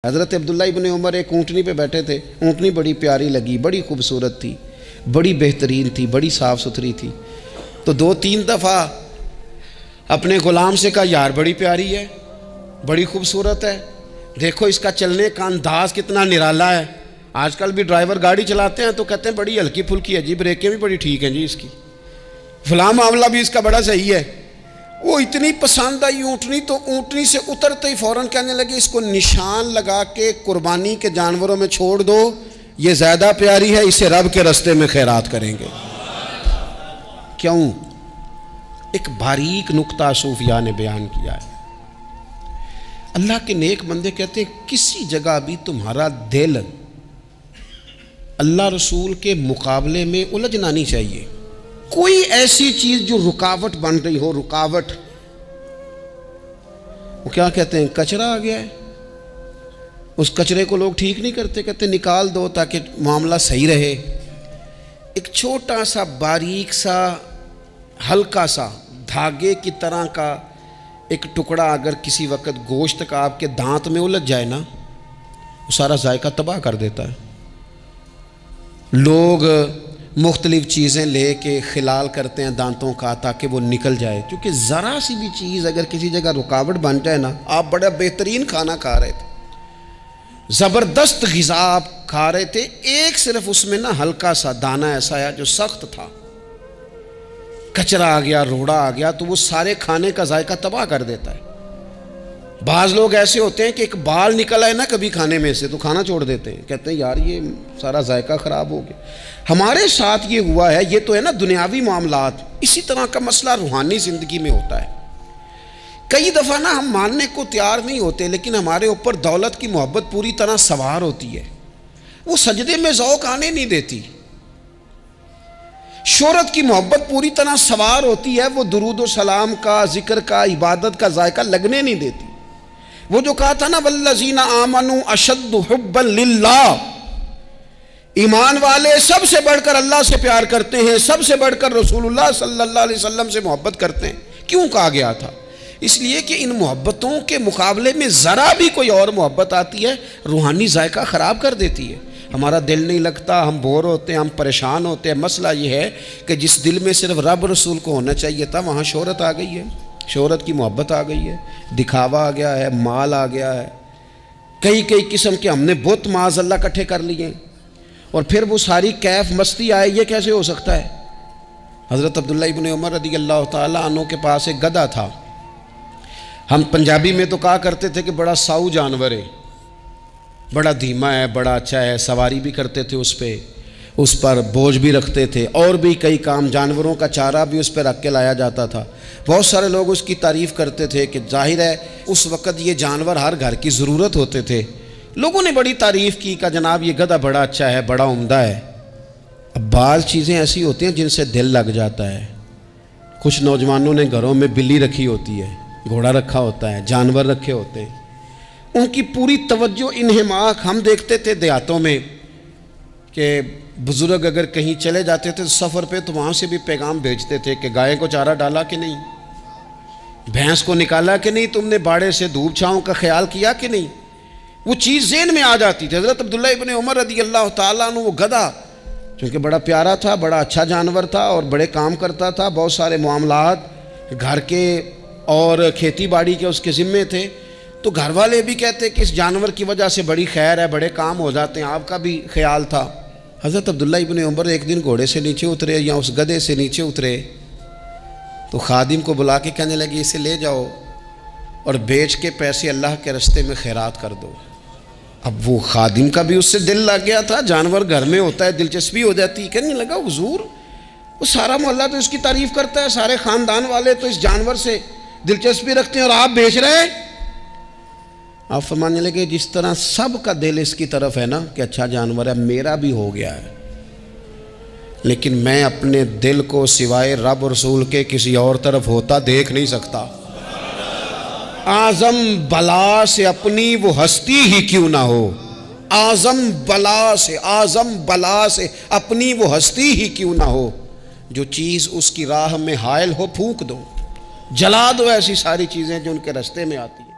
حضرت عبداللہ ابن عمر ایک اونٹنی پہ بیٹھے تھے، اونٹنی بڑی پیاری لگی، بڑی خوبصورت تھی، بڑی بہترین تھی، بڑی صاف ستھری تھی۔ تو 2-3 دفعہ اپنے غلام سے کہا، یار بڑی پیاری ہے، بڑی خوبصورت ہے، دیکھو اس کا چلنے کا انداز کتنا نرالا ہے۔ آج کل بھی ڈرائیور گاڑی چلاتے ہیں تو کہتے ہیں بڑی ہلکی پھلکی ہے جی، بریکیں بھی بڑی ٹھیک ہیں جی اس کی، فلاں معاملہ بھی اس کا بڑا صحیح ہے۔ وہ اتنی پسند آئی اونٹنی تو اونٹنی سے اترتے ہی فوراً کہنے لگے، اس کو نشان لگا کے قربانی کے جانوروں میں چھوڑ دو، یہ زیادہ پیاری ہے، اسے رب کے رستے میں خیرات کریں گے۔ کیوں؟ ایک باریک نکتہ صوفیاء نے بیان کیا ہے۔ اللہ کے نیک بندے کہتے ہیں کسی جگہ بھی تمہارا دل اللہ رسول کے مقابلے میں الجھنا نہیں چاہیے۔ کوئی ایسی چیز جو رکاوٹ بن رہی ہو، رکاوٹ، وہ کیا کہتے ہیں، کچرا آ گیا ہے، اس کچرے کو لوگ ٹھیک نہیں کرتے، کہتے ہیں نکال دو تاکہ معاملہ صحیح رہے۔ ایک چھوٹا سا باریک سا ہلکا سا دھاگے کی طرح کا ایک ٹکڑا اگر کسی وقت گوشت کا آپ کے دانت میں الجھ جائے نا، وہ سارا ذائقہ تباہ کر دیتا ہے۔ لوگ مختلف چیزیں لے کے خلال کرتے ہیں دانتوں کا تاکہ وہ نکل جائے، کیونکہ ذرا سی بھی چیز اگر کسی جگہ رکاوٹ بن جائے نا، آپ بڑا بہترین کھانا کھا رہے تھے، زبردست غذا آپ کھا رہے تھے، ایک صرف اس میں نا ہلکا سا دانہ ایسا ہے جو سخت تھا، کچرا آ گیا، روڑا آ گیا، تو وہ سارے کھانے کا ذائقہ تباہ کر دیتا ہے۔ بعض لوگ ایسے ہوتے ہیں کہ ایک بال نکل آئے نا کبھی کھانے میں سے تو کھانا چھوڑ دیتے ہیں، کہتے ہیں یار یہ سارا ذائقہ خراب ہو گیا۔ ہمارے ساتھ یہ ہوا ہے، یہ تو ہے نا دنیاوی معاملات، اسی طرح کا مسئلہ روحانی زندگی میں ہوتا ہے۔ کئی دفعہ نا ہم ماننے کو تیار نہیں ہوتے، لیکن ہمارے اوپر دولت کی محبت پوری طرح سوار ہوتی ہے، وہ سجدے میں ذوق آنے نہیں دیتی۔ شہرت کی محبت پوری طرح سوار ہوتی ہے، وہ درود و سلام کا، ذکر کا، عبادت کا ذائقہ لگنے نہیں دیتی۔ وہ جو کہا تھا نا والذین آمنوا اشد حبا للہ، ایمان والے سب سے بڑھ کر اللہ سے پیار کرتے ہیں، سب سے بڑھ کر رسول اللہ صلی اللہ علیہ وسلم سے محبت کرتے ہیں۔ کیوں کہا گیا تھا؟ اس لیے کہ ان محبتوں کے مقابلے میں ذرا بھی کوئی اور محبت آتی ہے، روحانی ذائقہ خراب کر دیتی ہے، ہمارا دل نہیں لگتا، ہم بور ہوتے ہیں، ہم پریشان ہوتے ہیں۔ مسئلہ یہ ہے کہ جس دل میں صرف رب رسول کو ہونا چاہیے تھا، وہاں شہرت آ گئی ہے، شہرت کی محبت آ گئی ہے، دکھاوا آ گیا ہے، مال آ گیا ہے، کئی قسم کے ہم نے بت معاذ اللہ اکٹھے کر لیے، اور پھر وہ ساری کیف مستی آئے۔ یہ کیسے ہو سکتا ہے؟ حضرت عبداللہ ابن عمر رضی اللہ تعالیٰ عنہ کے پاس ایک گدھا تھا، ہم پنجابی میں تو کہا کرتے تھے کہ بڑا ساؤ جانور ہے، بڑا دھیما ہے، بڑا اچھا ہے، سواری بھی کرتے تھے اس پہ، اس پر بوجھ بھی رکھتے تھے، اور بھی کئی کام، جانوروں کا چارہ بھی اس پہ رکھ کے لایا جاتا تھا۔ بہت سارے لوگ اس کی تعریف کرتے تھے کہ ظاہر ہے اس وقت یہ جانور ہر گھر کی ضرورت ہوتے تھے، لوگوں نے بڑی تعریف کی کہ جناب یہ گدھا بڑا اچھا ہے، بڑا عمدہ ہے۔ اب بعض چیزیں ایسی ہوتی ہیں جن سے دل لگ جاتا ہے۔ کچھ نوجوانوں نے گھروں میں بلی رکھی ہوتی ہے، گھوڑا رکھا ہوتا ہے، جانور رکھے ہوتے ہیں، ان کی پوری توجہ انہماک، ہم دیکھتے تھے دیہاتوں میں کہ بزرگ اگر کہیں چلے جاتے تھے سفر پہ تو وہاں سے بھی پیغام بھیجتے تھے کہ گائے کو چارہ ڈالا کہ نہیں، بھینس کو نکالا کہ نہیں، تم نے باڑے سے دھوپ چھاؤں کا خیال کیا کہ نہیں، وہ چیز ذہن میں آ جاتی تھی۔ حضرت عبداللہ ابن عمر رضی اللہ تعالیٰ عنہ وہ گدھا چونکہ بڑا پیارا تھا، بڑا اچھا جانور تھا اور بڑے کام کرتا تھا، بہت سارے معاملات گھر کے اور کھیتی باڑی کے اس کے ذمے تھے، تو گھر والے بھی کہتے کہ اس جانور کی وجہ سے بڑی خیر ہے، بڑے کام ہو جاتے ہیں، آپ کا بھی خیال تھا۔ حضرت عبداللہ ابن عمر ایک دن گھوڑے سے نیچے اترے یا اس گدھے سے نیچے اترے تو خادم کو بلا کے کہنے لگے اسے لے جاؤ اور بیچ کے پیسے اللہ کے رستے میں خیرات کر دو۔ اب وہ خادم کا بھی اس سے دل لگ گیا تھا، جانور گھر میں ہوتا ہے، دلچسپی ہو جاتی، کہنے لگا حضور وہ سارا محلہ تو اس کی تعریف کرتا ہے، سارے خاندان والے تو اس جانور سے دلچسپی رکھتے ہیں اور آپ بیچ رہے ہیں۔ آپ فرمانے لگے جس طرح سب کا دل اس کی طرف ہے نا کہ اچھا جانور ہے، میرا بھی ہو گیا ہے، لیکن میں اپنے دل کو سوائے رب رسول کے کسی اور طرف ہوتا دیکھ نہیں سکتا۔ اعظم بلا سے اپنی وہ ہستی ہی کیوں نہ ہو، اعظم بلا سے اپنی وہ ہستی ہی کیوں نہ ہو، جو چیز اس کی راہ میں حائل ہو پھونک دو، جلا دو ایسی ساری چیزیں جو ان کے راستے میں آتی ہیں۔